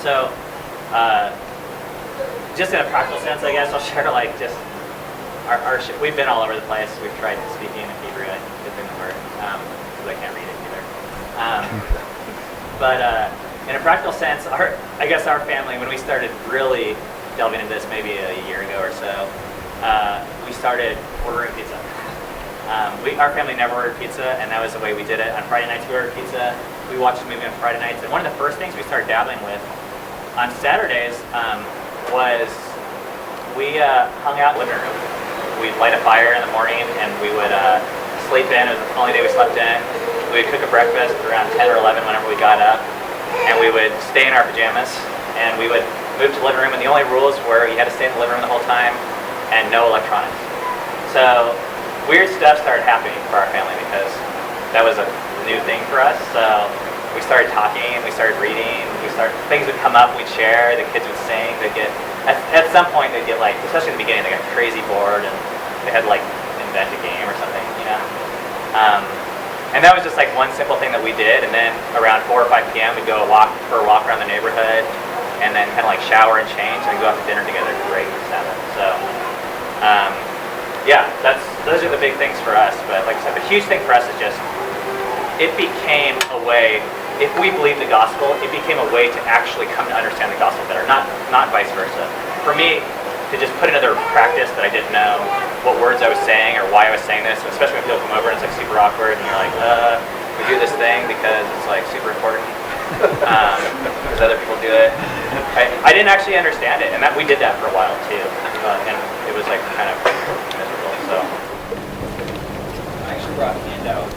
So, just in a practical sense, I guess I'll share like just we've been all over the place. We've tried speaking in Hebrew. I think it didn't work because I can't read it either. But in a practical sense, I guess our family, when we started really delving into this maybe a year ago or so, we started ordering pizza. Our family never ordered pizza, and that was the way we did it. On Friday nights, we ordered pizza. We watched a movie on Friday nights, and one of the first things we started dabbling with on Saturdays was we hung out in the living room. We'd light a fire in the morning, and we would sleep in. It was the only day we slept in. We would cook a breakfast around 10 or 11 whenever we got up, and we would stay in our pajamas, and we would move to the living room, and the only rules were you had to stay in the living room the whole time, and no electronics. So weird stuff started happening for our family because that was a new thing for us. So we started talking, we started reading, things would come up, we'd share, the kids would sing, at some point they'd get like, especially in the beginning, they got crazy bored and they had like invent a game or something, you know. And that was just like one simple thing that we did, and then around 4 or 5 p.m. we'd go for a walk around the neighborhood, and then kind of like shower and change, and go out to dinner together to break the Sabbath. So yeah, those are the big things for us. But like I said, the huge thing for us is just it became a way. If we believe the gospel, it became a way to actually come to understand the gospel better, not vice versa. For me, to just put another practice that I didn't know what words I was saying or why I was saying this, especially when people come over and it's like super awkward and you're like, we do this thing because it's like super important because other people do it. I didn't actually understand it, and that we did that for a while too, and it was like kind of miserable. So I actually brought a handout.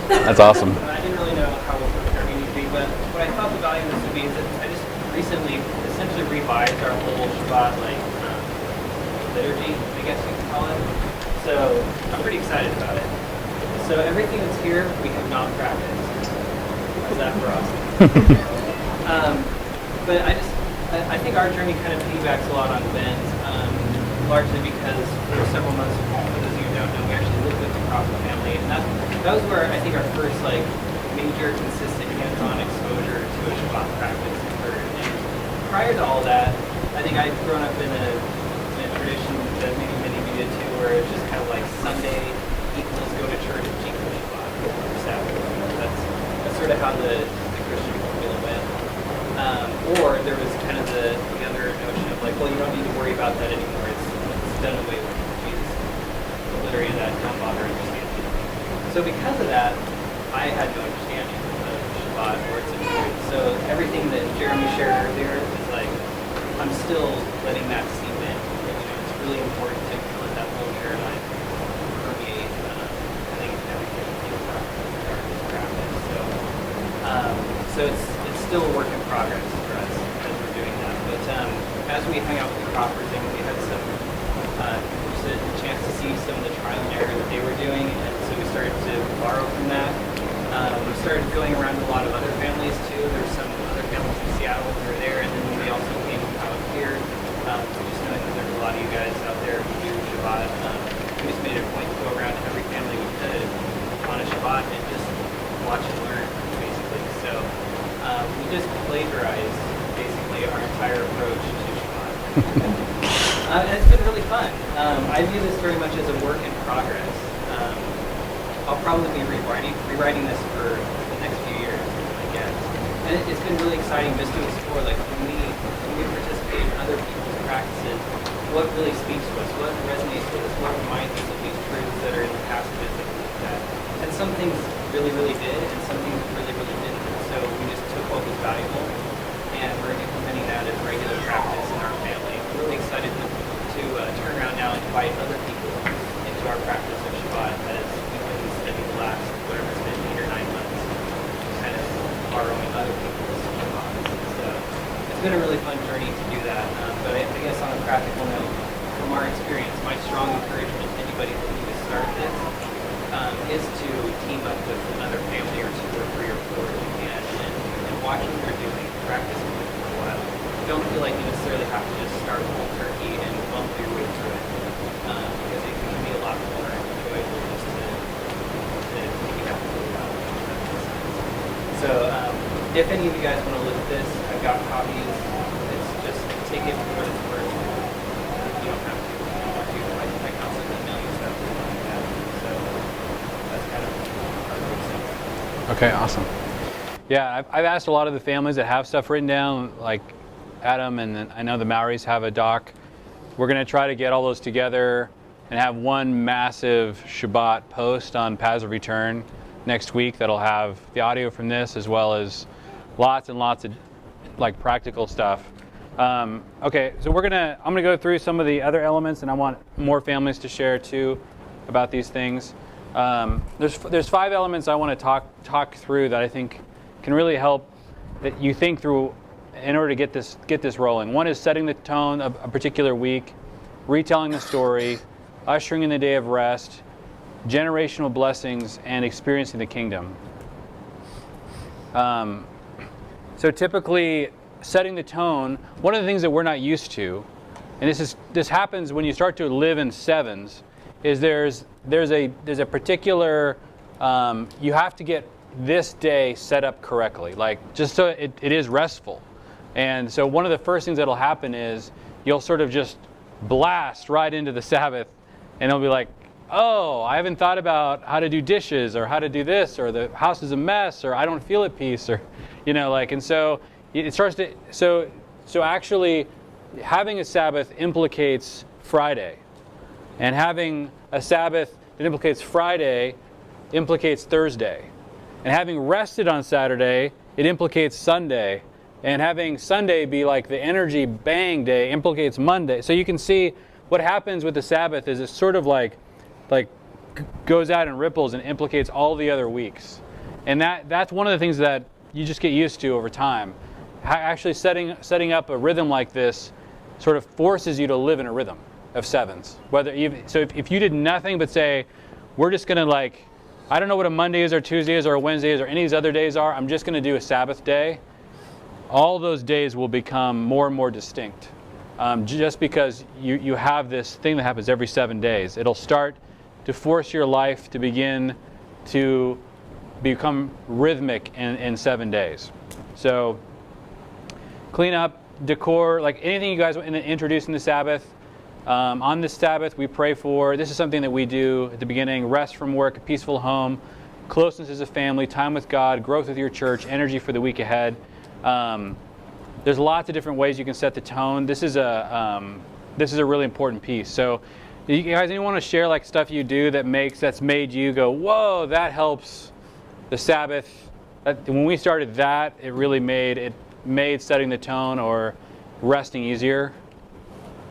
That's awesome. I didn't really know how prepared we need to be, but what I thought the value of this would be is that I just recently essentially revised our whole Shabbat liturgy, I guess you could call it. So I'm pretty excited about it. So everything that's here we have not practiced. How's that for us? But I think our journey kind of piggybacks a lot on Ben's, largely because for several months, for those of you who don't know, we actually lived with the Crawford family, and that was where I think our first like major consistent hands-on exposure to a Shabbat practice occurred. And prior to all that, I think I'd grown up in a tradition that maybe many of you did too, where it's just kind of like Sunday equals go to church equals Shabbat or Sabbath. That's sort of how the Christian formula went. Or there was kind of the other notion of like, well, you don't need to worry about that anymore. It's done away with. Jesus, literally that don't bother understanding. So because of that, I had no understanding of Shabbat or its importance. So everything that Jeremy shared earlier is like, I'm still letting that seep in. It's really important to let that whole paradigm permeate. I think everything is practice. So it's still a work in progress for us as we're doing that. But as we hung out with the Crawfords, and we had some just a chance to see some of the trial and error that they were doing, and so we started to borrow from that. We started going around to a lot of other families too. There's some other families in Seattle who were there, and then we also came out here. Just knowing that there's a lot of you guys out there who do Shabbat, we just made it a point to go around to every family we could on a Shabbat and just watch and learn, basically. So we just plagiarized basically our entire approach to Shabbat. And it's been really fun. I view this very much as a work in progress. I'll probably be rewriting this for the next few years, I guess. And it's been really exciting just to explore, like, when we participate in other people's practices, what really speaks to us, what resonates with us, what reminds us of these truths that are in the passages that we looked at. And some things really, really did, and some things really, really didn't. So we just took what was valuable, and we're implementing that as regular practice in our family. I'm really excited to turn around now and invite other people into our practice of Shabbat as we've been spending the last, whatever it's been, 8 or 9 months, kind of borrowing other people's Shabbats. So it's been a really fun journey to do that. But I guess on a practical note, from our experience, my strong encouragement to anybody looking to start this is to team up with another family or 2 or 3 or 4 if you can, and watch what they're doing, practice with it for a while. Don't feel like you necessarily have to just start cold turkey and bump your way through it, because it can be a lot more enjoyable just to pick it up and move out. So if any of you guys want to look at this, I've got copies. It's just take it for what it's worth. You don't have to. I constantly email you stuff like that. So that's kind of our process. Okay, awesome. Yeah, I've asked a lot of the families that have stuff written down, like Adam, and then I know the Maoris have a doc. We're going to try to get all those together and have one massive Shabbat post on Paths of Return next week that'll have the audio from this as well as lots and lots of like practical stuff. Okay, so I'm gonna go through some of the other elements, and I want more families to share too about these things. There's 5 elements I want to talk through that I think can really help that you think through in order to get this rolling. One is setting the tone of a particular week, retelling the story, ushering in the day of rest, generational blessings, and experiencing the kingdom. So typically, setting the tone, one of the things that we're not used to, and this happens when you start to live in sevens, is there's a particular you have to get this day set up correctly, like just so it is restful. And so one of the first things that'll happen is you'll sort of just blast right into the Sabbath, and it'll be like, oh, I haven't thought about how to do dishes or how to do this, or the house is a mess, or I don't feel at peace, or and so it starts to so actually having a Sabbath implicates Friday, and having a Sabbath that implicates Friday implicates Thursday, and having rested on Saturday, it implicates Sunday, and having Sunday be like the energy bang day implicates Monday. So you can see what happens with the Sabbath is it's sort of like goes out and ripples and implicates all the other weeks. And that's one of the things that you just get used to over time. Actually setting up a rhythm like this sort of forces you to live in a rhythm of sevens. If you did nothing but say, we're just going to I don't know what a Monday is or Tuesday is or a Wednesday is or any of these other days are, I'm just going to do a Sabbath day, all those days will become more and more distinct. Just because you have this thing that happens every 7 days. It'll start to force your life to begin to become rhythmic in 7 days. So clean up, decor, like anything you guys want to introduce in the Sabbath. On this Sabbath, we pray for, this is something that we do at the beginning, rest from work, a peaceful home, closeness as a family, time with God, growth with your church, energy for the week ahead. There's lots of different ways you can set the tone. This is a really important piece. So you guys, anyone want to share like stuff you do that's made you go, whoa, that helps the Sabbath? When we started that, it really made setting the tone or resting easier.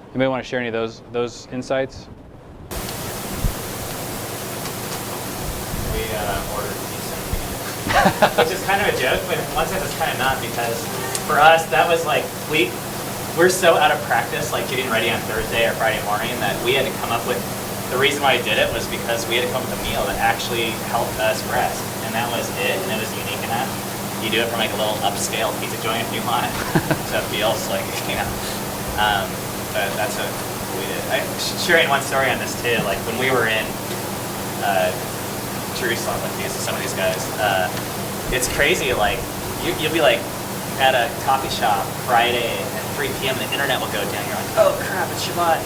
Anybody want to share any of those insights? We ordered pizza, which is kind of a joke, but in one sense it's kind of not, because for us that was like we're so out of practice, like getting ready on Thursday or Friday morning, that we had to come up with, the reason why I did it was because we had to come up with a meal that actually helped us rest, and that was it, and it was unique enough. You do it from like a little upscale pizza joint if you want, so it feels like, but that's what we did. Sharing one story on this too, like when we were in Jerusalem with some of these guys, it's crazy, like you'll be like at a coffee shop Friday at 3 p.m. and the internet will go down. You're like, oh crap, it's Shabbat.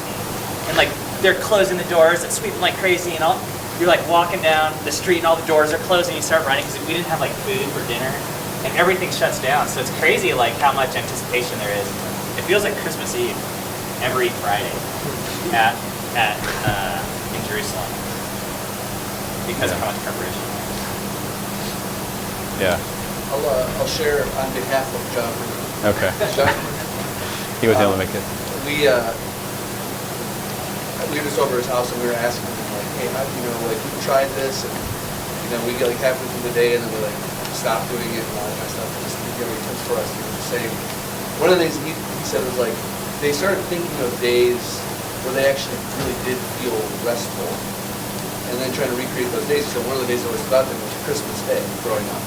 And like they're closing the doors and sweeping like crazy, and you're like walking down the street and all the doors are closed and you start running because we didn't have like food for dinner and everything shuts down. So it's crazy like how much anticipation there is. It feels like Christmas Eve every Friday in Jerusalem because of how much preparation. Yeah. I'll share on behalf of John. Okay. John, He was able to make it. we were just over his house and we were asking him like, hey, how you tried this, and we get like halfway through the day and then we like stop doing it and all that kind of stuff. Just giving tips for us. He was just saying one of the things he said was like they started thinking of days where they actually really did feel restful, and then trying to recreate those days. So one of the days that was about them was Christmas Day growing up.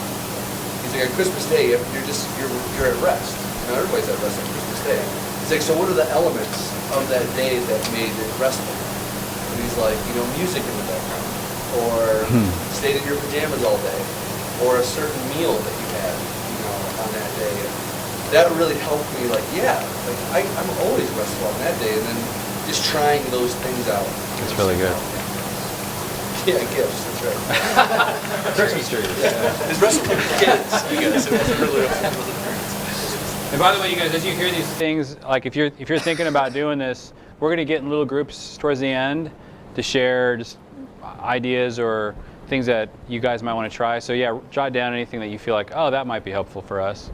He's like, on Christmas Day, you're at rest. Everybody's at rest on Christmas Day. He's like, so what are the elements of that day that made it restful? And he's like, music in the background, or stayed in your pajamas all day, or a certain meal that you had, day. And that really helped me, like, yeah, like I'm always restful on that day, and then just trying those things out. That's really good. Yeah, gifts, that's right. Christmas trees. Yeah. It's restful for kids, I guess. It wasn't really it wasn't parents. And by the way, you guys, as you hear these things, like if you're thinking about doing this, we're going to get in little groups towards the end to share just ideas or things that you guys might want to try. So yeah, jot down anything that you feel like, oh, that might be helpful for us,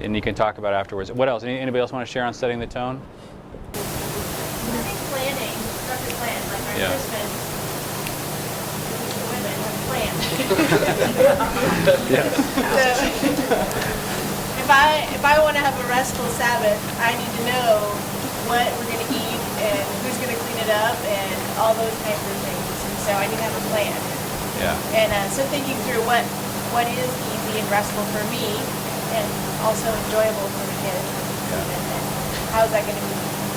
and you can talk about it afterwards. What else? Anybody else want to share on setting the tone? I think planning, start to plan, like our Yeah. Christmas, women have planned. Yes. So, if I want to have a restful Sabbath, I need to know what we're going to eat and who's going to clean it up and all those kinds of things. And so I need to have a plan. Yeah. And so thinking through what is easy and restful for me and also enjoyable for the kids. Yeah. And how is that going to be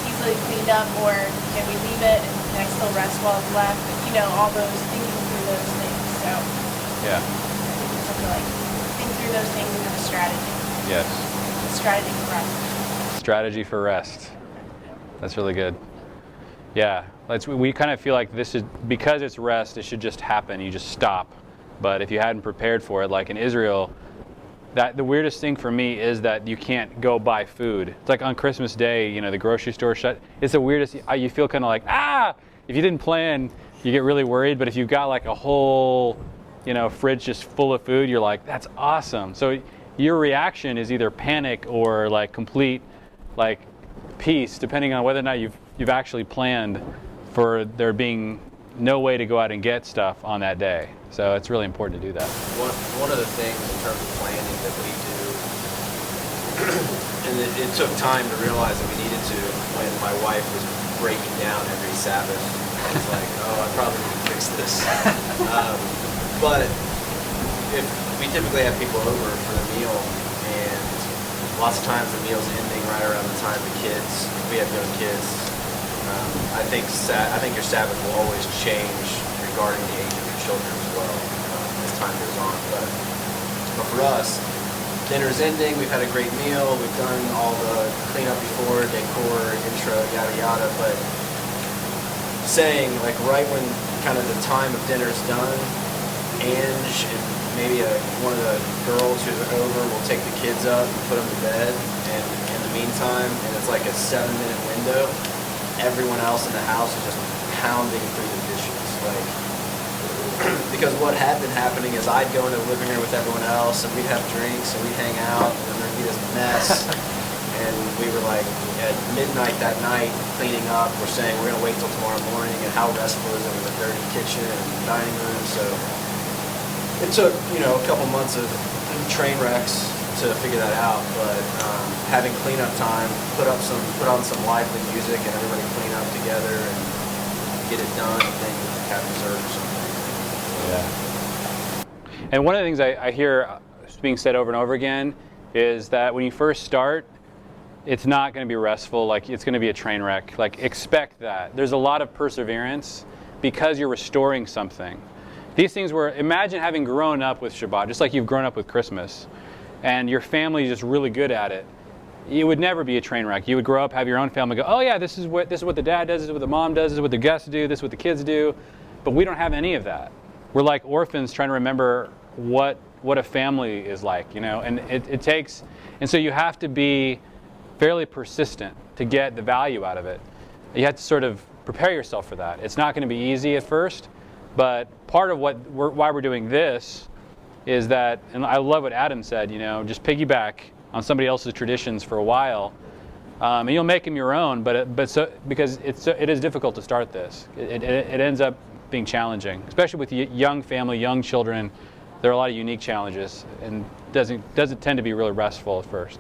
easily cleaned up, or can we leave it and can I still rest while it's left? You know, all those, thinking through those things. So Yeah. just have to like think through those things and have a strategy. Yes. Strategy for rest. Strategy for rest. That's really good. Yeah, we kind of feel like this is, because it's rest, it should just happen. You just stop. But if you hadn't prepared for it, like in Israel, that the weirdest thing for me is that you can't go buy food. It's like on Christmas Day, you know, the grocery store shut. It's the weirdest. You feel kind of like, if you didn't plan, you get really worried. But if you've got like a whole, you know, fridge just full of food, you're like, that's awesome. So your reaction is either panic or like complete, like, peace, depending on whether or not you've actually planned for there being no way to go out and get stuff on that day. So it's really important to do that. One of the things in terms of planning that we do, and it took time to realize that we needed to, when my wife was breaking down every Sabbath. I was like, oh, I probably need to fix this. But if we typically have people over for the meal, and lots of times the meal's ending right around the time the kids, if we have young kids, I think your Sabbath will always change regarding the age of your children as well as time goes on. But for us, dinner's ending, we've had a great meal, we've done all the cleanup before, decor, intro, yada yada, but saying like right when kind of the time of dinner's done, Ange and maybe one of the girls who's over will take the kids up and put them to bed, and in the meantime, and it's like a 7-minute window, everyone else in the house is just pounding through the dishes, like, because what had been happening is I'd go into the living room with everyone else, and we'd have drinks, and we'd hang out, and then there'd be this mess, and we were like, at midnight that night, cleaning up, we're saying we're gonna wait till tomorrow morning, and how restful is it with a dirty kitchen and dining room, so it took, you know, a couple months of train wrecks to figure that out, but having cleanup time, put on some lively music, and everybody clean up together and get it done, and then have dessert or something. Yeah. And one of the things I hear being said over and over again is that when you first start, it's not going to be restful. Like, it's going to be a train wreck. Like, expect that. There's a lot of perseverance because you're restoring something. These things were, imagine having grown up with Shabbat, just like you've grown up with Christmas, and your family is just really good at it. It would never be a train wreck. You would grow up, have your own family, go, oh yeah, this is what the dad does, this is what the mom does, this is what the guests do, this is what the kids do. But we don't have any of that. We're like orphans trying to remember what a family is like, you know, and it takes, and so you have to be fairly persistent to get the value out of it. You have to sort of prepare yourself for that. It's not going to be easy at first. But part of why we're doing this is that, and I love what Adam said, you know, just piggyback on somebody else's traditions for a while, and you'll make them your own. Because it is difficult to start this. It ends up being challenging, especially with young family, young children. There are a lot of unique challenges, and doesn't tend to be really restful at first.